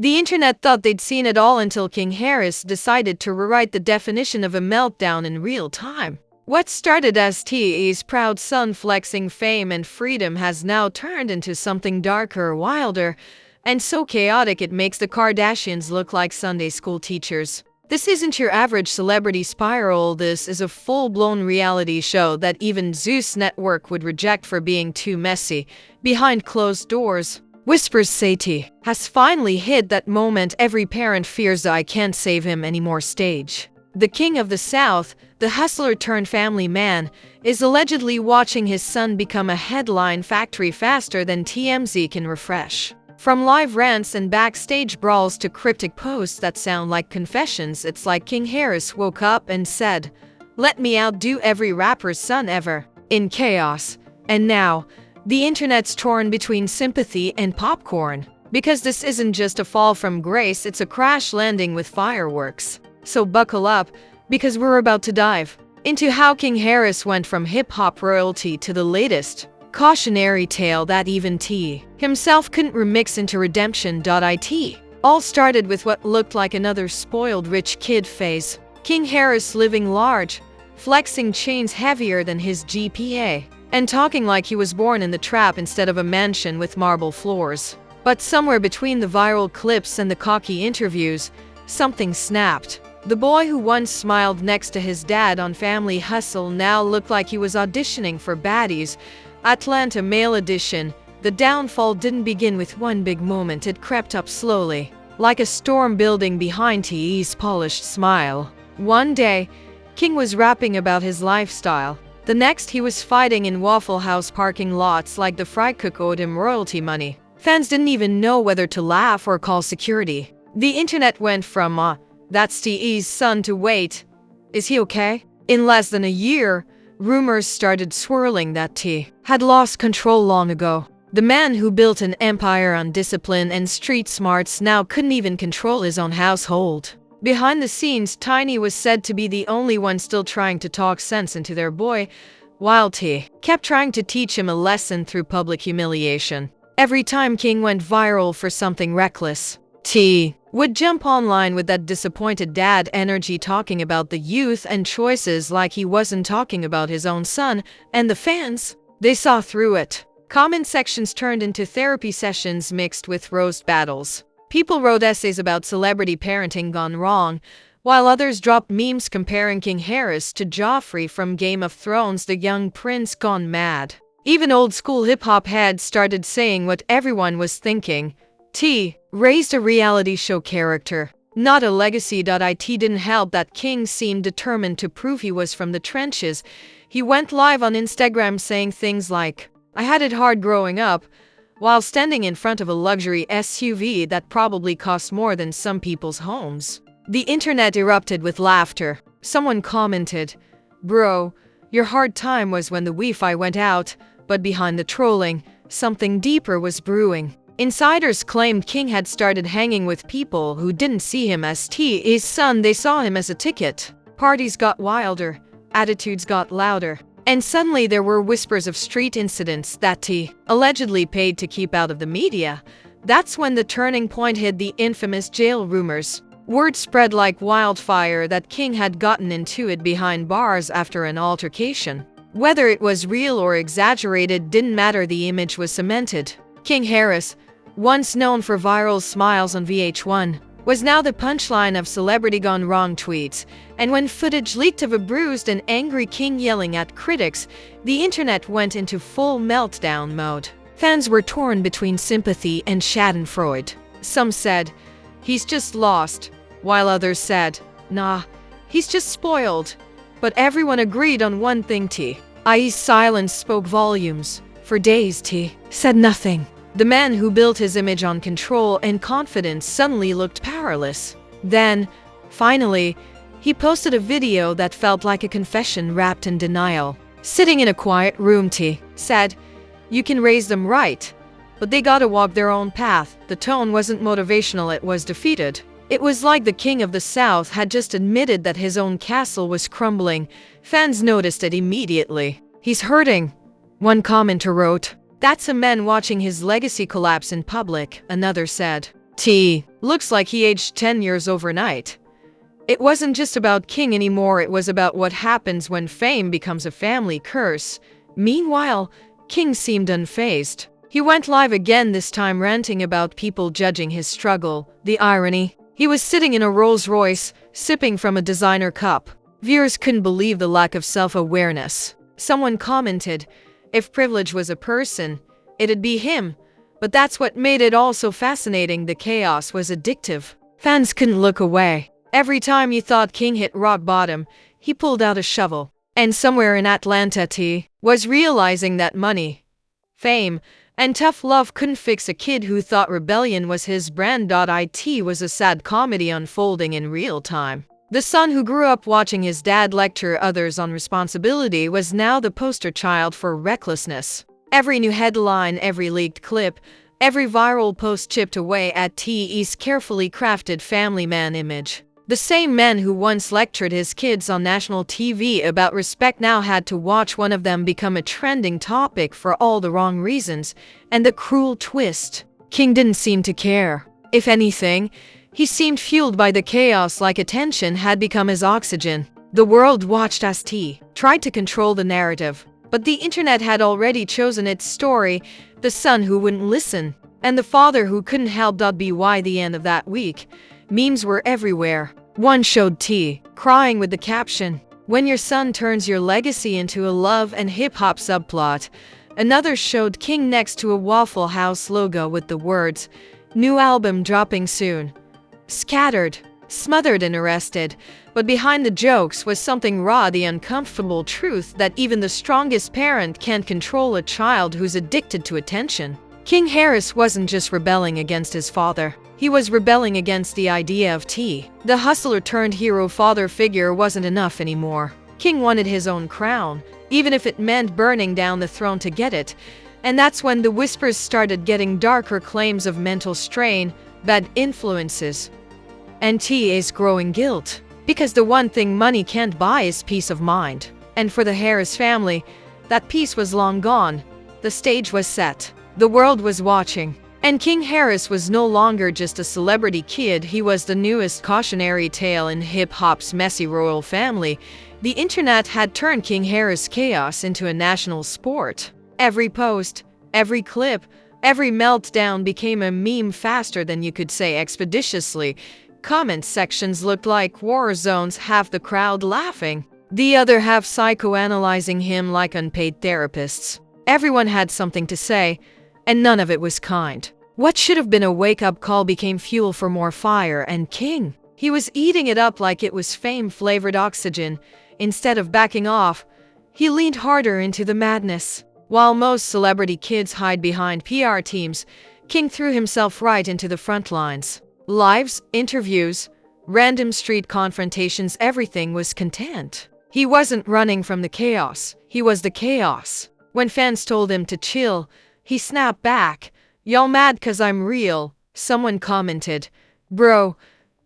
The internet thought they'd seen it all until King Harris decided to rewrite the definition of a meltdown in real time. What started as Te's proud son flexing fame and freedom has now turned into something darker, wilder, and so chaotic it makes the Kardashians look like Sunday school teachers. This isn't your average celebrity spiral. This is a full-blown reality show that even Zeus Network would reject for being too messy. Behind closed doors, whispers say T has finally hit that moment every parent fears the "I can't save him anymore" stage. The king of the South, the hustler-turned-family man, is allegedly watching his son become a headline factory faster than TMZ can refresh. From live rants and backstage brawls to cryptic posts that sound like confessions, it's like King Harris woke up and said, "Let me outdo every rapper's son ever," in chaos. And now, the internet's torn between sympathy and popcorn. Because this isn't just a fall from grace, it's a crash landing with fireworks. So buckle up, because we're about to dive into how King Harris went from hip-hop royalty to the latest cautionary tale that even T himself couldn't remix into redemption.it. All started with what looked like another spoiled rich kid phase. King Harris living large, flexing chains heavier than his GPA, and talking like he was born in the trap instead of a mansion with marble floors. But somewhere between the viral clips and the cocky interviews, something snapped. The boy who once smiled next to his dad on Family Hustle now looked like he was auditioning for Baddies Atlanta Male Edition. The downfall didn't begin with one big moment, it crept up slowly, like a storm building behind T's polished smile. One day, King was rapping about his lifestyle. The next, he was fighting in Waffle House parking lots like the fry cook owed him royalty money. Fans didn't even know whether to laugh or call security. The internet went from, "That's T's son" to "Wait, is he okay?" In less than a year, rumors started swirling that T had lost control long ago. The man who built an empire on discipline and street smarts now couldn't even control his own household. Behind the scenes, Tiny was said to be the only one still trying to talk sense into their boy, while T kept trying to teach him a lesson through public humiliation. Every time King went viral for something reckless, T would jump online with that disappointed dad energy, talking about the youth and choices like he wasn't talking about his own son, and the fans, they saw through it. Comment sections turned into therapy sessions mixed with roast battles. People wrote essays about celebrity parenting gone wrong, while others dropped memes comparing King Harris to Joffrey from Game of Thrones, the young prince gone mad. Even old-school hip-hop heads started saying what everyone was thinking. T raised a reality show character, not a legacy.it. Didn't help that King seemed determined to prove he was from the trenches. He went live on Instagram saying things like, "I had it hard growing up," while standing in front of a luxury SUV that probably cost more than some people's homes. The internet erupted with laughter. Someone commented, "Bro, your hard time was when the Wi-Fi went out," but behind the trolling, something deeper was brewing. Insiders claimed King had started hanging with people who didn't see him as T's son, they saw him as a ticket. Parties got wilder, attitudes got louder, and suddenly there were whispers of street incidents that T allegedly paid to keep out of the media. That's when the turning point hit: the infamous jail rumors. Word spread like wildfire that King had gotten into it behind bars after an altercation. Whether it was real or exaggerated didn't matter, the image was cemented. King Harris, once known for viral smiles on VH1, was now the punchline of celebrity gone wrong tweets. And when footage leaked of a bruised and angry King yelling at critics, the internet went into full meltdown mode. Fans were torn between sympathy and schadenfreude. Some said, "He's just lost," while others said, "Nah, he's just spoiled." But everyone agreed on one thing: T's silence spoke volumes. For days, T said nothing. The man who built his image on control and confidence suddenly looked powerless. Then, finally, he posted a video that felt like a confession wrapped in denial. Sitting in a quiet room, T said, "You can raise them right, but they gotta walk their own path." The tone wasn't motivational, it was defeated. It was like the king of the South had just admitted that his own castle was crumbling. Fans noticed it immediately. "He's hurting," one commenter wrote. "That's a man watching his legacy collapse in public," another said. T. Looks like he aged 10 years overnight. It wasn't just about King anymore, it was about what happens when fame becomes a family curse. Meanwhile, King seemed unfazed. He went live again, this time ranting about people judging his struggle. The irony. He was sitting in a Rolls-Royce, sipping from a designer cup. Viewers couldn't believe the lack of self-awareness. Someone commented, if privilege was a person, it'd be him. But that's what made it all so fascinating. The chaos was addictive. Fans couldn't look away. Every time you thought King hit rock bottom, he pulled out a shovel. And somewhere in Atlanta, T was realizing that money, fame, and tough love couldn't fix a kid who thought rebellion was his brand. It was a sad comedy unfolding in real time. The son who grew up watching his dad lecture others on responsibility was now the poster child for recklessness. Every new headline, every leaked clip, every viral post chipped away at T's carefully crafted family man image. The same man who once lectured his kids on national TV about respect now had to watch one of them become a trending topic for all the wrong reasons. And the cruel twist, King didn't seem to care. If anything, he seemed fueled by the chaos, like attention had become his oxygen. The world watched as T tried to control the narrative. But the internet had already chosen its story, the son who wouldn't listen, and the father who couldn't help. By the end of that week, memes were everywhere. One showed T crying with the caption, "When your son turns your legacy into a love and hip-hop subplot." Another showed King next to a Waffle House logo with the words, "New album dropping soon." Scattered, smothered and arrested, but behind the jokes was something raw, the uncomfortable truth that even the strongest parent can't control a child who's addicted to attention. King Harris wasn't just rebelling against his father. He was rebelling against the idea of T. The hustler-turned-hero father figure wasn't enough anymore. King wanted his own crown, even if it meant burning down the throne to get it. And that's when the whispers started getting darker, claims of mental strain, bad influences, and T's growing guilt. Because the one thing money can't buy is peace of mind. And for the Harris family, that peace was long gone. The stage was set. The world was watching. And King Harris was no longer just a celebrity kid, he was the newest cautionary tale in hip-hop's messy royal family. The internet had turned King Harris' chaos into a national sport. Every post, every clip, every meltdown became a meme faster than you could say expeditiously. Comment sections looked like war zones, half the crowd laughing, the other half psychoanalyzing him like unpaid therapists. Everyone had something to say, and none of it was kind. What should have been a wake-up call became fuel for more fire, and King, he was eating it up like it was fame-flavored oxygen. Instead of backing off, he leaned harder into the madness. While most celebrity kids hide behind PR teams, King threw himself right into the front lines. Lives, interviews, random street confrontations, everything was content. He wasn't running from the chaos, he was the chaos. When fans told him to chill, he snapped back. "Y'all mad 'cause I'm real?" Someone commented. "Bro,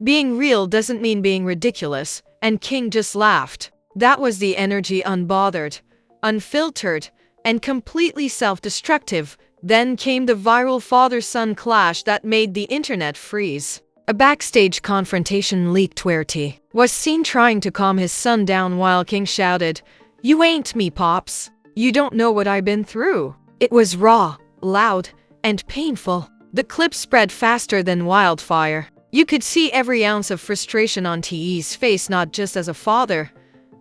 being real doesn't mean being ridiculous." And King just laughed. That was the energy, unbothered, unfiltered, and completely self-destructive. Then came the viral father-son clash that made the internet freeze. A backstage confrontation leaked where T was seen trying to calm his son down while King shouted, "You ain't me, Pops. You don't know what I've been through." It was raw, loud, and painful. The clip spread faster than wildfire. You could see every ounce of frustration on T's face, not just as a father,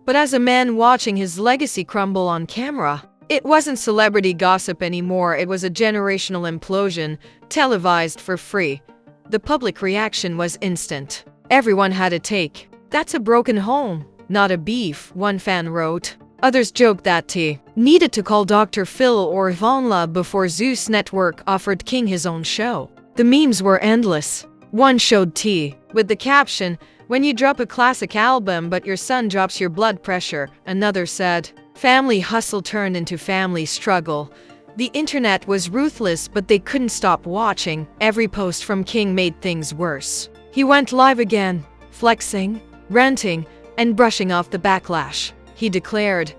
but as a man watching his legacy crumble on camera. It wasn't celebrity gossip anymore, it was a generational implosion, televised for free. The public reaction was instant. Everyone had a take. "That's a broken home, not a beef," one fan wrote. Others joked that T needed to call Dr. Phil or Vonla before Zeus Network offered King his own show. The memes were endless. One showed T with the caption, "When you drop a classic album but your son drops your blood pressure." Another said, "Family hustle turned into family struggle." The internet was ruthless, but they couldn't stop watching. Every post from King made things worse. He went live again, flexing, ranting, and brushing off the backlash. He declared,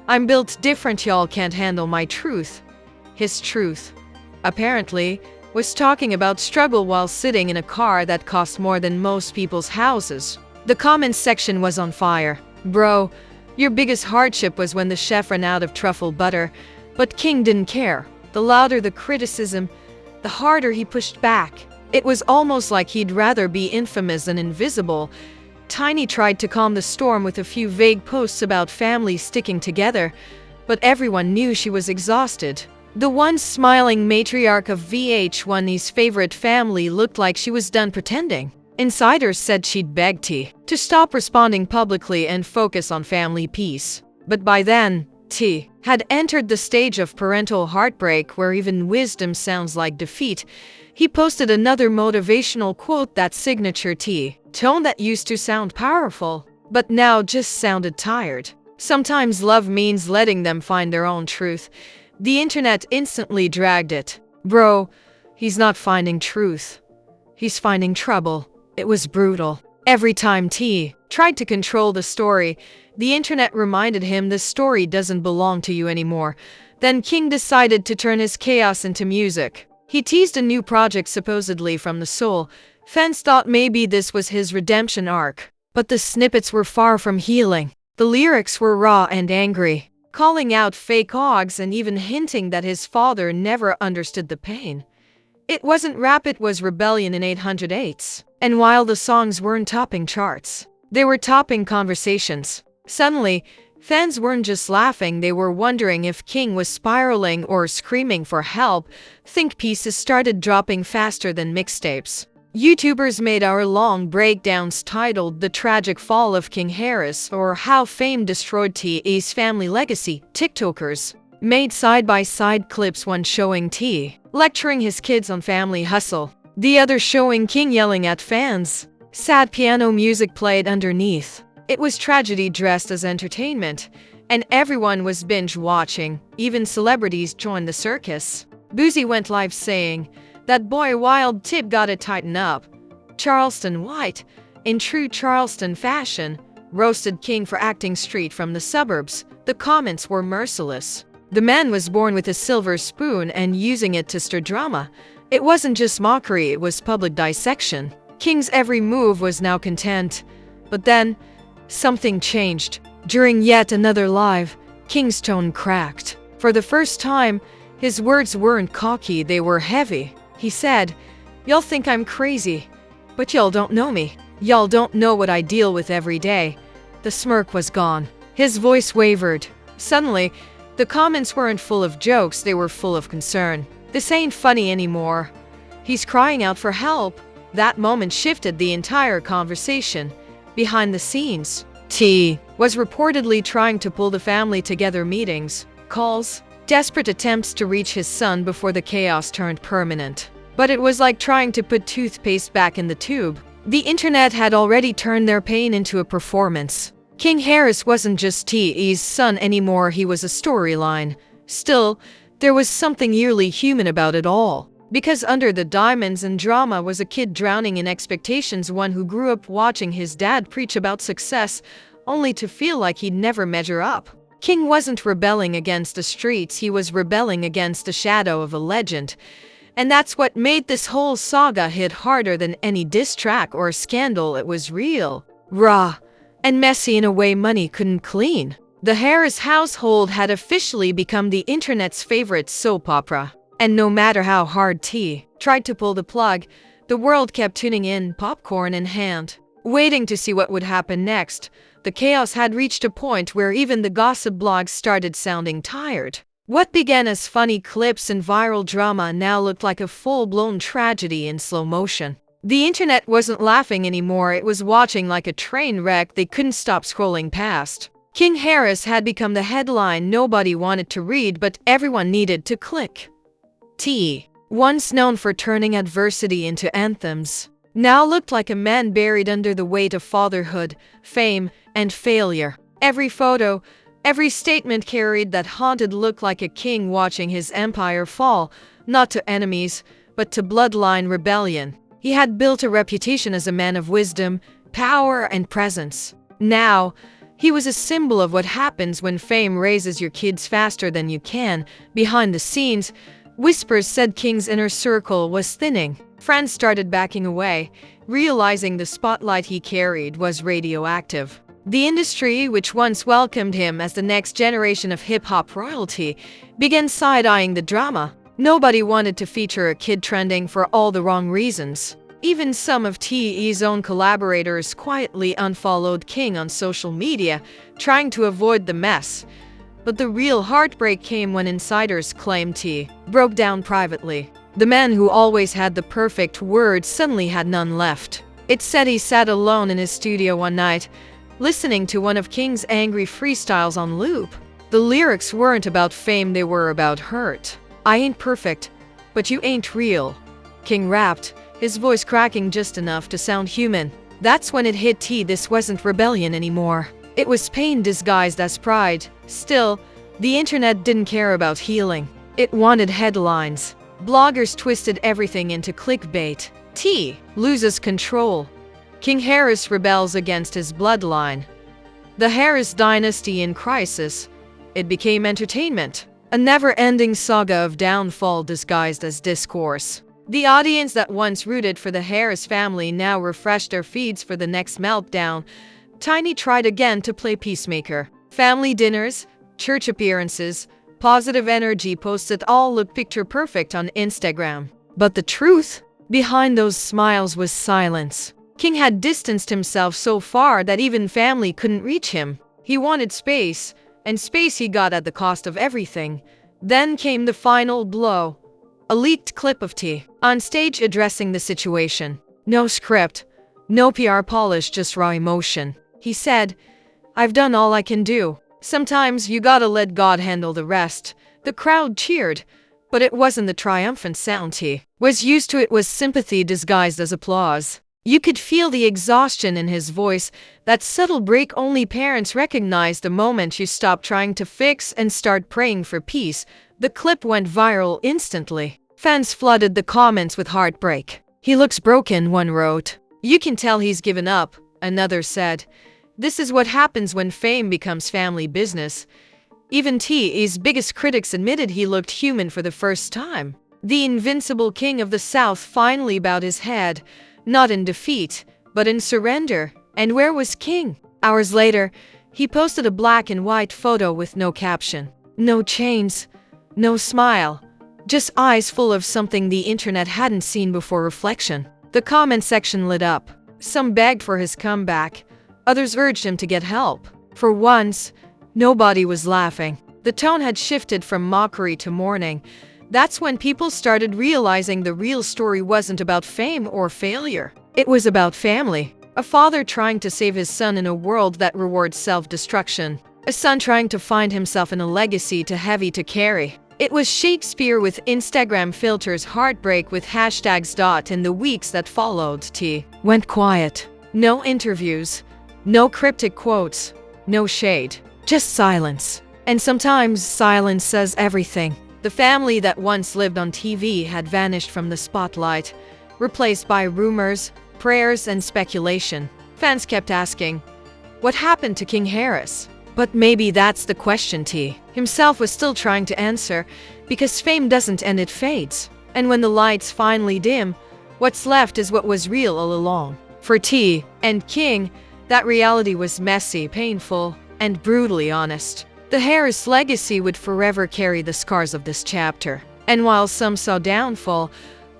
"I'm built different, y'all can't handle my truth." His truth, apparently, was talking about struggle while sitting in a car that cost more than most people's houses. The comments section was on fire. Bro, your biggest hardship was when the chef ran out of truffle butter, but King didn't care. The louder the criticism, the harder he pushed back. It was almost like he'd rather be infamous than invisible. Tiny tried to calm the storm with a few vague posts about families sticking together, but everyone knew she was exhausted. The once smiling matriarch of VH1's favorite family looked like she was done pretending. Insiders said she'd begged T to stop responding publicly and focus on family peace. But by then, T had entered the stage of parental heartbreak where even wisdom sounds like defeat. He posted another motivational quote, that signature T tone that used to sound powerful, but now just sounded tired. Sometimes love means letting them find their own truth. The internet instantly dragged it. Bro, he's not finding truth. He's finding trouble. It was brutal. Every time T tried to control the story, the internet reminded him the story doesn't belong to you anymore. Then King decided to turn his chaos into music. He teased a new project supposedly from the soul. Fans thought maybe this was his redemption arc. But the snippets were far from healing. The lyrics were raw and angry, calling out fake hogs and even hinting that his father never understood the pain. It wasn't rap, it was rebellion in 808s. And while the songs weren't topping charts, they were topping conversations. Suddenly, fans weren't just laughing, they were wondering if King was spiraling or screaming for help. Think pieces started dropping faster than mixtapes. YouTubers made hour-long breakdowns titled The Tragic Fall of King Harris or How Fame Destroyed T's Family Legacy. TikTokers made side-by-side clips, one showing T lecturing his kids on family hustle, the other showing King yelling at fans. Sad piano music played underneath. It was tragedy dressed as entertainment, and everyone was binge-watching. Even celebrities joined the circus. Boozy went live saying, "That boy Wild Tip gotta tighten up." Charleston White, in true Charleston fashion, roasted King for acting street from the suburbs. The comments were merciless. The man was born with a silver spoon and using it to stir drama. It wasn't just mockery, it was public dissection. King's every move was now content. But then, something changed. During yet another live, King's tone cracked. For the first time, his words weren't cocky, they were heavy. He said, "Y'all think I'm crazy, but y'all don't know me. Y'all don't know what I deal with every day." The smirk was gone. His voice wavered. Suddenly, the comments weren't full of jokes, they were full of concern. "This ain't funny anymore. He's crying out for help." That moment shifted the entire conversation. Behind the scenes, T was reportedly trying to pull the family together, meetings, calls, desperate attempts to reach his son before the chaos turned permanent. But it was like trying to put toothpaste back in the tube. The internet had already turned their pain into a performance. King Harris wasn't just T's son anymore, he was a storyline. Still, there was something eerily human about it all. Because under the diamonds and drama was a kid drowning in expectations, one who grew up watching his dad preach about success, only to feel like he'd never measure up. King wasn't rebelling against the streets, he was rebelling against the shadow of a legend. And that's what made this whole saga hit harder than any diss track or scandal. It was real, raw, and messy in a way money couldn't clean. The Harris household had officially become the internet's favorite soap opera. And no matter how hard T tried to pull the plug, the world kept tuning in, popcorn in hand, waiting to see what would happen next. The chaos had reached a point where even the gossip blogs started sounding tired. What began as funny clips and viral drama now looked like a full-blown tragedy in slow motion. The internet wasn't laughing anymore, it was watching like a train wreck they couldn't stop scrolling past. King Harris had become the headline nobody wanted to read, but everyone needed to click. T, once known for turning adversity into anthems, now looked like a man buried under the weight of fatherhood, fame, and failure. Every photo, every statement carried that haunted look like a king watching his empire fall, not to enemies, but to bloodline rebellion. He had built a reputation as a man of wisdom, power, and presence. Now, he was a symbol of what happens when fame raises your kids faster than you can. Behind the scenes, Whispers said King's inner circle was thinning. Friends started backing away, realizing the spotlight he carried was radioactive. The industry, which once welcomed him as the next generation of hip-hop royalty, began side-eyeing the drama. Nobody wanted to feature a kid trending for all the wrong reasons. Even some of T.E.'s own collaborators quietly unfollowed King on social media, trying to avoid the mess. But the real heartbreak came when insiders claimed T broke down privately. The man who always had the perfect words suddenly had none left. It said he sat alone in his studio one night, listening to one of King's angry freestyles on loop. The lyrics weren't about fame, they were about hurt. "I ain't perfect, but you ain't real," King rapped, his voice cracking just enough to sound human. That's when it hit T, this wasn't rebellion anymore. It was pain disguised as pride. Still, the internet didn't care about healing. It wanted headlines. Bloggers twisted everything into clickbait. T loses control. King Harris rebels against his bloodline. The Harris dynasty in crisis. It became entertainment. A never-ending saga of downfall disguised as discourse. The audience that once rooted for the Harris family now refreshed their feeds for the next meltdown. Tiny tried again to play peacemaker. Family dinners, church appearances, positive energy posts, it all looked picture perfect on Instagram. But the truth behind those smiles was silence. King had distanced himself so far that even family couldn't reach him. He wanted space, and space he got at the cost of everything. Then came the final blow. A leaked clip of T on stage addressing the situation. No script, no PR polish, just raw emotion. He said, "I've done all I can do. Sometimes you gotta let God handle the rest." The crowd cheered, but it wasn't the triumphant sound T was used to. It was sympathy disguised as applause. You could feel the exhaustion in his voice, that subtle break only parents recognize the moment you stop trying to fix and start praying for peace. The clip went viral instantly. Fans flooded the comments with heartbreak. "He looks broken," one wrote. "You can tell he's given up," another said. This is what happens when fame becomes family business. Even T.E.'s biggest critics admitted he looked human for the first time. The invincible king of the South finally bowed his head, not in defeat, but in surrender. And where was King? Hours later, he posted a black and white photo with no caption. No chains, no smile, just eyes full of something the internet hadn't seen before: reflection. The comment section lit up. Some begged for his comeback. Others urged him to get help. For once, nobody was laughing. The tone had shifted from mockery to mourning. That's when people started realizing the real story wasn't about fame or failure. It was about family. A father trying to save his son in a world that rewards self-destruction. A son trying to find himself in a legacy too heavy to carry. It was Shakespeare with Instagram filters, heartbreak with hashtags. In the weeks that followed, T went quiet. No interviews, no cryptic quotes, no shade, just silence. And sometimes silence says everything. The family that once lived on TV had vanished from the spotlight, replaced by rumors, prayers, and speculation. Fans kept asking, what happened to King Harris? But maybe that's the question T himself was still trying to answer, because fame doesn't end, it fades. And when the lights finally dim, what's left is what was real all along. For T and King, that reality was messy, painful, and brutally honest. The Harris legacy would forever carry the scars of this chapter. And while some saw downfall,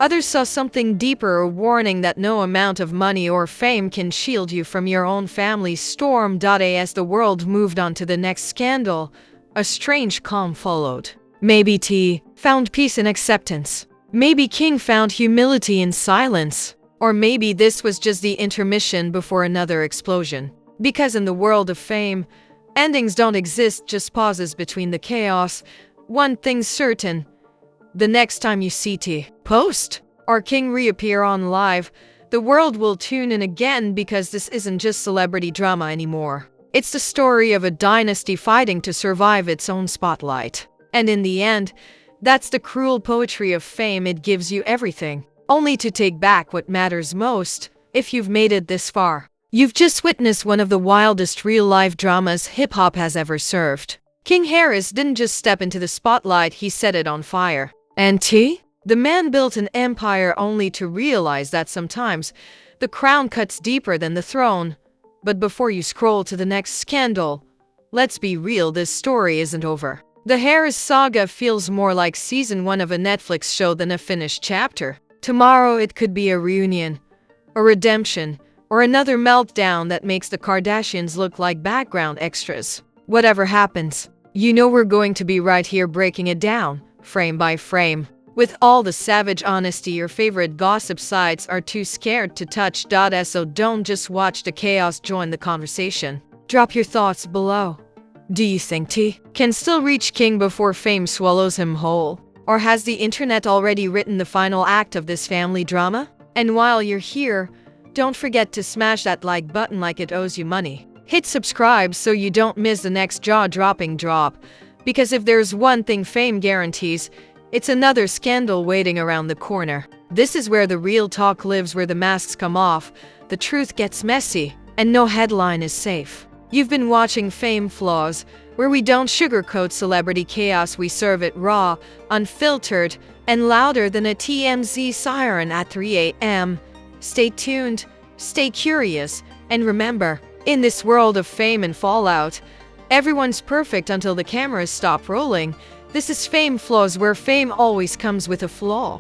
others saw something deeper, a warning that no amount of money or fame can shield you from your own family's storm. As the world moved on to the next scandal, a strange calm followed. Maybe T found peace in acceptance. Maybe King found humility in silence. Or maybe this was just the intermission before another explosion. Because in the world of fame, endings don't exist, just pauses between the chaos. One thing's certain. The next time you see T post or King reappear on live, the world will tune in again, because this isn't just celebrity drama anymore. It's the story of a dynasty fighting to survive its own spotlight. And in the end, that's the cruel poetry of fame. It gives you everything, only to take back what matters most. If you've made it this far, you've just witnessed one of the wildest real-life dramas hip-hop has ever served. King Harris didn't just step into the spotlight, he set it on fire. And T? The man built an empire only to realize that sometimes the crown cuts deeper than the throne. But before you scroll to the next scandal, let's be real, this story isn't over. The Harris saga feels more like season 1 of a Netflix show than a finished chapter. Tomorrow it could be a reunion, a redemption, or another meltdown that makes the Kardashians look like background extras. Whatever happens, you know we're going to be right here breaking it down, frame by frame. With all the savage honesty your favorite gossip sites are too scared to touch. So don't just watch the chaos, join the conversation. Drop your thoughts below. Do you think T can still reach King before fame swallows him whole? Or has the internet already written the final act of this family drama? And while you're here, don't forget to smash that like button like it owes you money. Hit subscribe so you don't miss the next jaw-dropping drop. Because if there's one thing fame guarantees, it's another scandal waiting around the corner. This is where the real talk lives, where the masks come off, the truth gets messy, and no headline is safe. You've been watching Fame Flaws, where we don't sugarcoat celebrity chaos, we serve it raw, unfiltered, and louder than a TMZ siren at 3 a.m. Stay tuned, stay curious, and remember, in this world of fame and fallout, everyone's perfect until the cameras stop rolling. This is Fame Flaws, where fame always comes with a flaw.